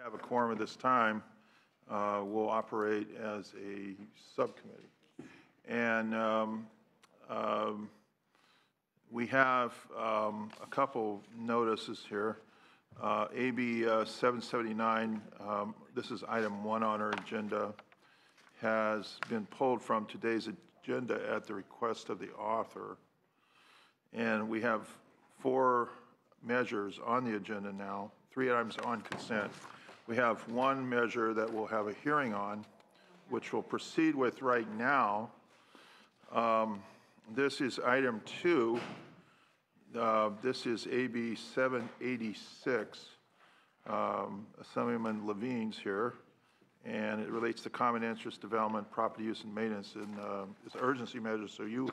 have a quorum at this time, will operate as a subcommittee. And we have a couple notices here. AB 779, this is item 1 on our agenda, has been pulled from today's agenda at the request of the author. And we have 4 measures on the agenda now, 3 items on consent. We have 1 measure that we'll have a hearing on, which we'll proceed with right now. This is item 2. This is AB 786. Assemblyman Levine's here, and it relates to common interest development, property use, and maintenance, and it's urgency measures. So you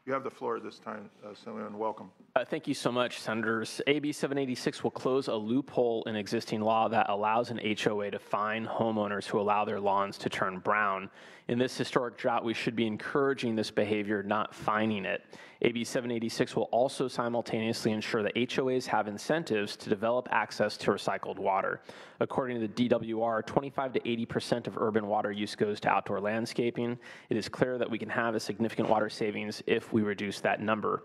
have the floor at this time, Assemblyman. Welcome. Thank you so much, Senators. AB 786 will close a loophole in existing law that allows an HOA to fine homeowners who allow their lawns to turn brown. In this historic drought, we should be encouraging this behavior, not fining it. AB 786 will also simultaneously ensure that HOAs have incentives to develop access to recycled water. According to the DWR, 25 to 80% of urban water use goes to outdoor landscaping. It is clear that we can have a significant water savings if we reduce that number.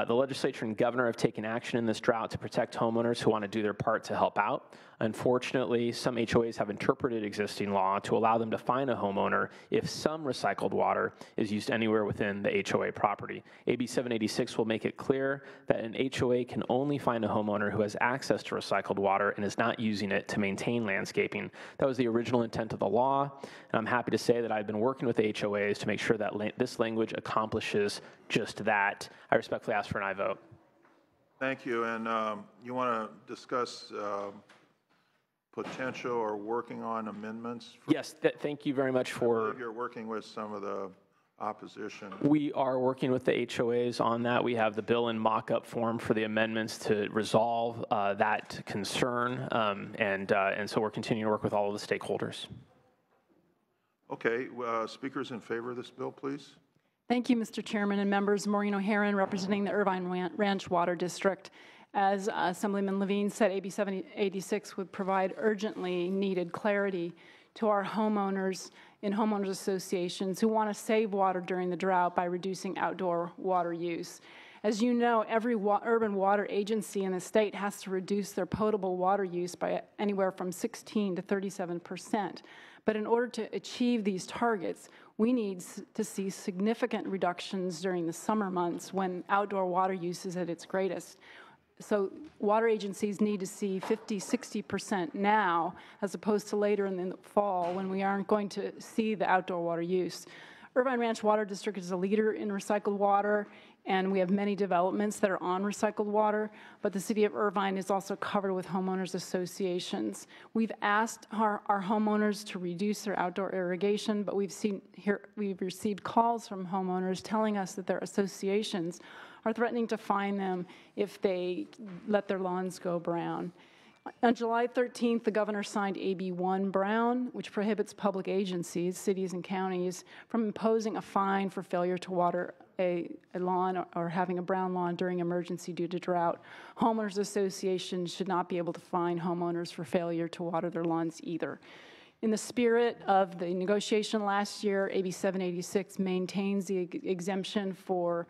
The legislature and governor have taken action in this drought to protect homeowners who want to do their part to help out. Unfortunately, some HOAs have interpreted existing law to allow them to fine a homeowner if some recycled water is used anywhere within the HOA property. AB 786 will make it clear that an HOA can only fine a homeowner who has access to recycled water and is not using it to maintain landscaping. That was the original intent of the law, and I'm happy to say that I've been working with the HOAs to make sure that this language accomplishes just that. I respectfully ask for an aye vote. Thank you. And you want to discuss potential or working on amendments? Yes, thank you very much for... I believe you're working with some of the opposition. We are working with the HOAs on that. We have the bill in mock-up form for the amendments to resolve that concern, and so we're continuing to work with all of the stakeholders. Okay, speakers in favor of this bill, please. Thank you, Mr. Chairman and members. Maureen O'Haron, representing the Irvine Ranch Water District. As Assemblyman Levine said, AB 786 would provide urgently needed clarity to our homeowners in homeowners associations who want to save water during the drought by reducing outdoor water use. As you know, every urban water agency in the state has to reduce their potable water use by anywhere from 16 to 37%. But in order to achieve these targets, we need to see significant reductions during the summer months when outdoor water use is at its greatest. So water agencies need to see 50, 60% now, as opposed to later in the fall when we aren't going to see the outdoor water use. Irvine Ranch Water District is a leader in recycled water, and we have many developments that are on recycled water, but the city of Irvine is also covered with homeowners associations. We've asked our homeowners to reduce their outdoor irrigation, but we've received calls from homeowners telling us that their associations are threatening to fine them if they let their lawns go brown. On July 13th, the governor signed AB 1 Brown, which prohibits public agencies, cities and counties, from imposing a fine for failure to water a lawn or having a brown lawn during emergency due to drought. Homeowners associations should not be able to fine homeowners for failure to water their lawns either. In the spirit of the negotiation last year, AB 786 maintains the exemption for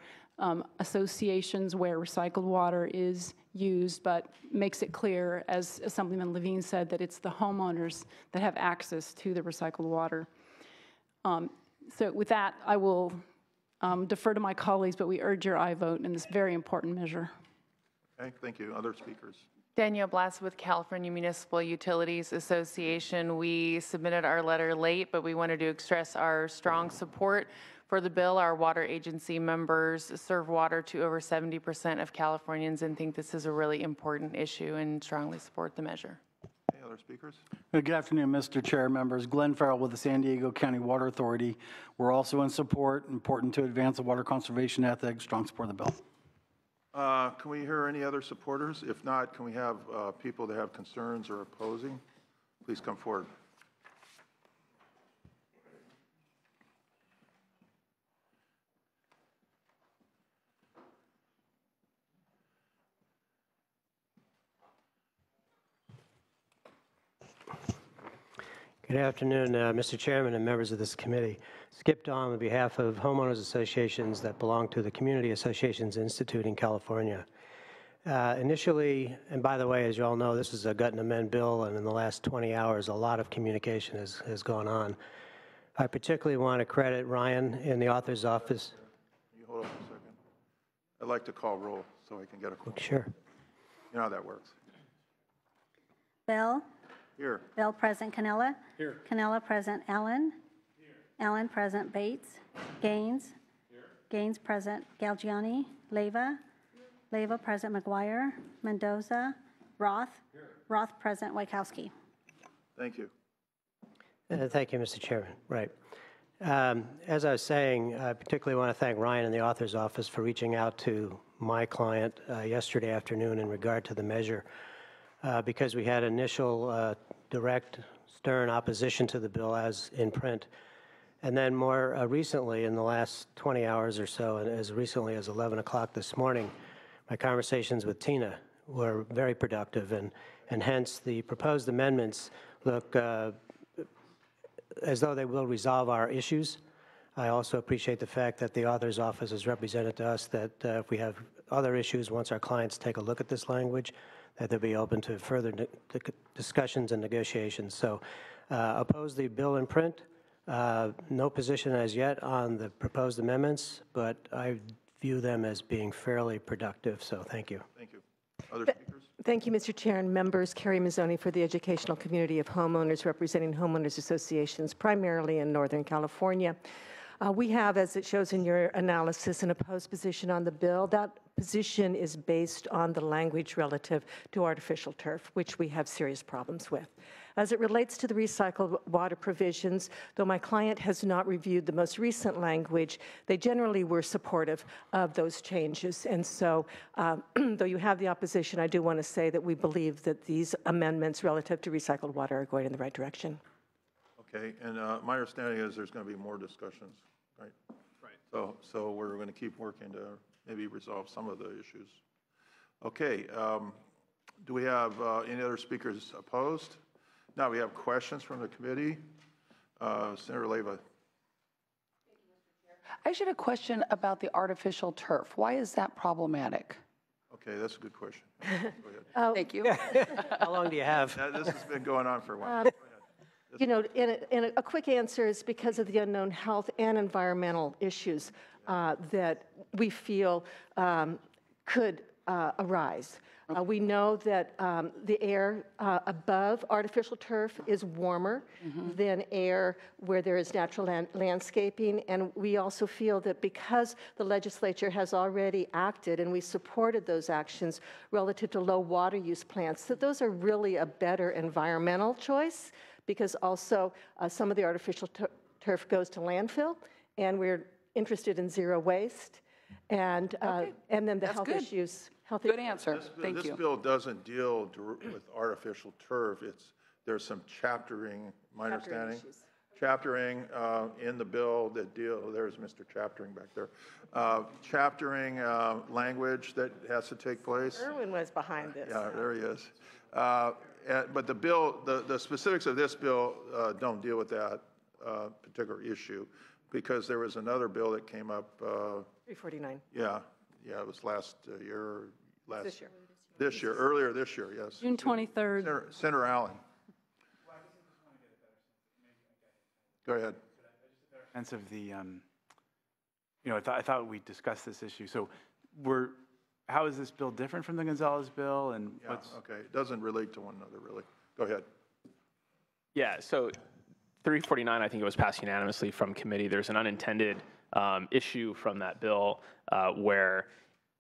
associations where recycled water is used, but makes it clear, as Assemblyman Levine said, that it's the homeowners that have access to the recycled water. So with that, I will defer to my colleagues, but we urge your aye vote in this very important measure. Okay, thank you. Other speakers? Danielle Blass with California Municipal Utilities Association. We submitted our letter late, but we wanted to express our strong support for the bill. Our water agency members serve water to over 70% of Californians and think this is a really important issue and strongly support the measure. Any other speakers? Good afternoon, Mr. Chair, members. Glenn Farrell with the San Diego County Water Authority. We're also in support, important to advance the water conservation ethic, strong support of the bill. Can we hear any other supporters? If not, can we have people that have concerns or opposing? Please come forward. Good afternoon, Mr. Chairman and members of this committee. Skip Dahm on behalf of homeowners associations that belong to the Community Associations Institute in California. Initially, and by the way, as you all know, this is a gut and amend bill, and in the last 20 hours, a lot of communication has gone on. I particularly want to credit Ryan in the author's office. Can you hold on a second? I'd like to call roll so I can get a quorum. Sure. You know how that works. Bell. Here. Bell present. Canella. Here. Canella present. Allen. Here. Allen present. Bates. Gaines. Here. Gaines present. Galgiani. Leyva. Leyva present. McGuire. Mendoza. Roth. Here. Roth present. Wachowski. Thank you. Thank you, Mr. Chairman. Right. As I was saying, I particularly want to thank Ryan in the author's office for reaching out to my client yesterday afternoon in regard to the measure. Because we had initial direct, stern opposition to the bill as in print. And then more recently, in the last 20 hours or so, and as recently as 11 o'clock this morning, my conversations with Tina were very productive, and hence the proposed amendments look as though they will resolve our issues. I also appreciate the fact that the author's office has represented to us that if we have other issues, once our clients take a look at this language, that they'll be open to further discussions and negotiations. So oppose the bill in print. No position as yet on the proposed amendments, but I view them as being fairly productive. So thank you. Thank you. Other speakers? Thank you, Mr. Chair and members. Carrie Mazzoni for the educational community of homeowners representing homeowners associations, primarily in Northern California. We have, as it shows in your analysis, an opposed position on the bill. That position is based on the language relative to artificial turf, which we have serious problems with. As it relates to the recycled water provisions, though my client has not reviewed the most recent language, they generally were supportive of those changes. And so, though you have the opposition, I do want to say that we believe that these amendments relative to recycled water are going in the right direction. Okay, and my understanding is there's going to be more discussions, right? Right. So we're going to keep working to maybe resolve some of the issues. Okay, do we have any other speakers opposed? Now we have questions from the committee. Senator Leyva. I should have a question about the artificial turf. Why is that problematic? Okay, that's a good question. Go ahead. Thank you. How long do you have? This has been going on for a while. You know, in a quick answer is because of the unknown health and environmental issues that we feel could arise. We know that the air above artificial turf is warmer than air where there is natural landscaping, and we also feel that because the legislature has already acted and we supported those actions relative to low water use plants, that those are really a better environmental choice, because also some of the artificial turf goes to landfill, and we're interested in zero waste, and then the health issues. Good answer. Thank you. This bill doesn't deal with artificial turf. There's some chaptering, my understanding. Chaptering in the bill that there's Mr. Chaptering back there. Chaptering language that has to take place. Erwin was behind this. Yeah, there he is. But the bill, the specifics of this bill don't deal with that particular issue, because there was another bill that came up. 349. Yeah, it was last year. This year. Earlier this year, yes. June 23rd. Senator Allen. Go ahead. Sense of the, I thought we discussed this issue. So how is this bill different from the Gonzalez bill? And okay, it doesn't relate to one another, really. Go ahead. Yeah, so 349, I think it was passed unanimously from committee. There's an unintended issue from that bill where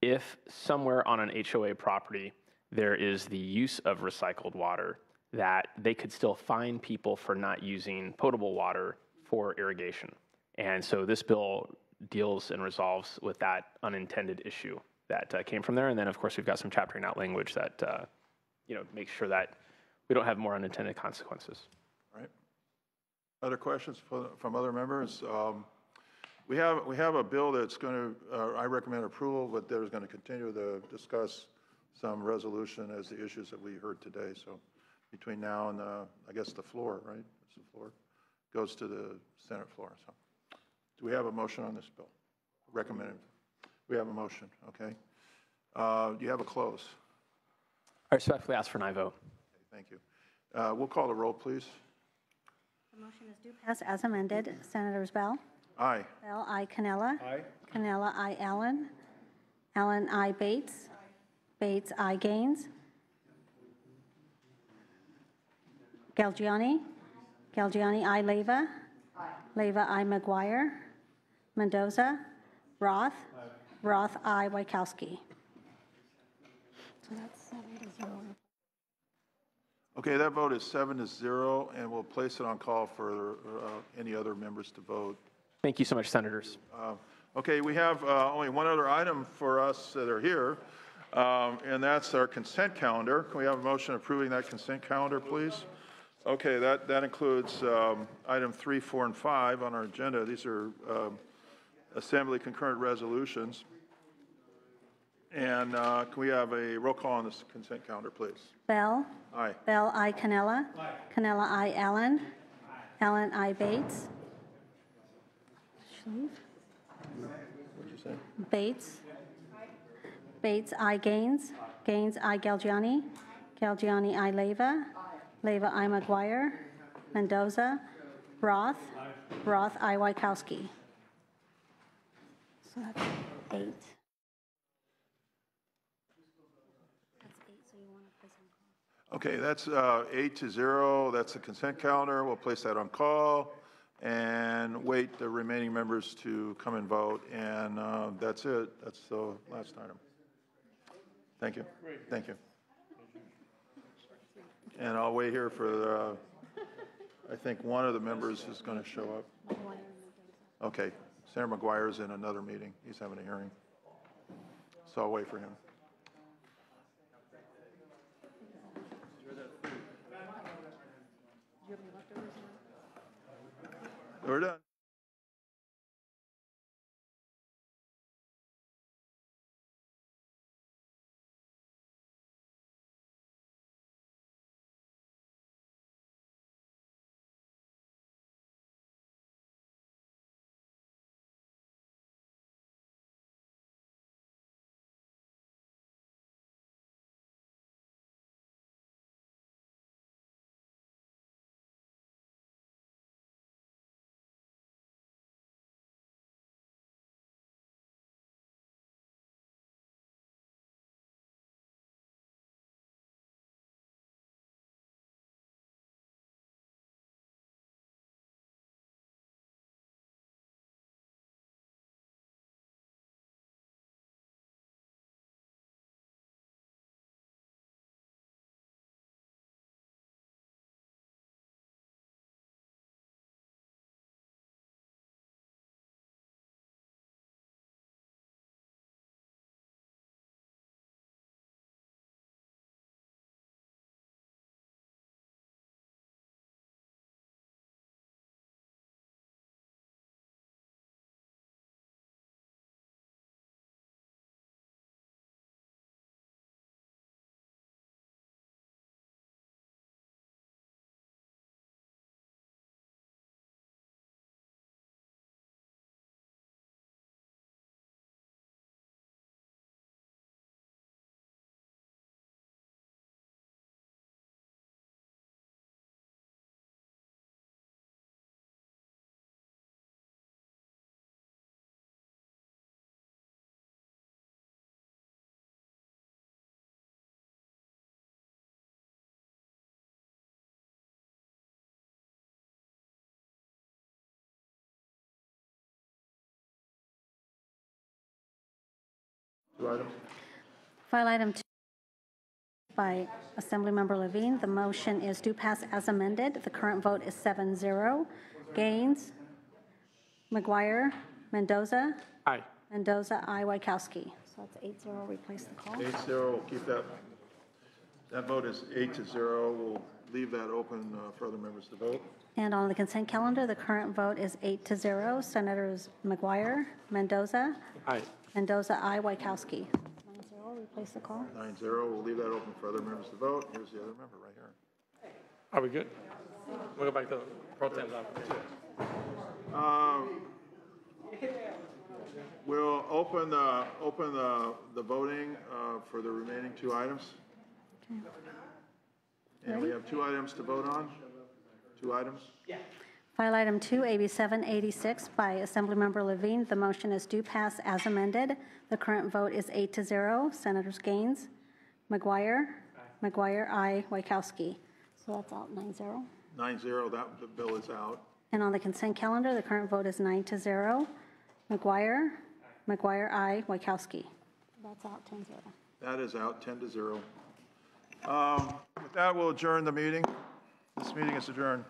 if somewhere on an HOA property there is the use of recycled water, that they could still fine people for not using potable water for irrigation. And so this bill deals and resolves with that unintended issue that came from there. And then, of course, we've got some chaptering out language that makes sure that we don't have more unintended consequences. All right. Other questions from other members? We have a bill that's going to, I recommend approval, but there's going to continue to discuss some resolution as the issues that we heard today. So between now and, I guess, the floor, right? It's the floor. Goes to the Senate floor. So, do we have a motion on this bill? Recommended. We have a motion, okay. Do you have a close? I respectfully ask for an aye vote. Okay, thank you. We'll call the roll, please. The motion is due pass as amended. Senators Bell? Aye. Bell, aye. Cannella? Aye. Cannella, aye. Allen? Allen, aye. Bates? Bates, aye. Gaines? Galgiani? Galgiani, aye. Leyva? Leyva, aye. McGuire? Mendoza? Roth? Roth, aye. Wachowski. So that's 7-0. Okay, that vote is 7-0, and we'll place it on call for any other members to vote. Thank you so much, Senators. Okay, we have only one other item for us that are here, and that's our consent calendar. Can we have a motion approving that consent calendar, please? Okay, that includes item 3, 4, and 5 on our agenda. These are Assembly concurrent resolutions. And can we have a roll call on this consent calendar, please? Bell? Aye. Bell, aye. Cannella? Aye. Cannella, aye. Allen? Allen, aye. Bates? What did you say? Bates? Bates, aye. Gaines? Gaines, aye. Galgiani? Galgiani, aye. Leyva? Leyva, aye. McGuire? Mendoza? Roth? Roth, aye. Wachowski. So that's 8. Okay, that's 8-0. That's the consent calendar. We'll place that on call and wait the remaining members to come and vote. And that's it. That's the last item. Thank you. Thank you. And I'll wait here for, I think one of the members is going to show up. Okay, Senator McGuire is in another meeting. He's having a hearing. So I'll wait for him. We're done. Two items. File item 2 by Assemblymember Levine. The motion is due pass as amended. The current vote is 7-0. Gaines? McGuire? Mendoza? Aye. Mendoza, aye. Wachowski. So that's 8-0. Replace the call. 8-0. We'll keep that. That vote is 8-0. We'll leave that open for other members to vote. And on the consent calendar, the current vote is 8-0. Senators McGuire? Mendoza? Aye. Mendoza, aye. Wachowski. 9-0. Replace the call. 9-0. We'll leave that open for other members to vote. Here's the other member right here. Are we good? We'll go back to pro tem's office. We'll open the voting for the remaining 2 items. And we have 2 items to vote on. 2 items. File item 2, AB 786 by Assemblymember Levine. The motion is do pass as amended. The current vote is 8-0. Senators Gaines, McGuire, McGuire, aye. Wachowski. So that's out 9-0. 9-0, the bill is out. And on the consent calendar, the current vote is 9-0. McGuire, McGuire, aye. Wachowski. That's out 10-0. That is out 10-0. With that, we'll adjourn the meeting. This meeting is adjourned.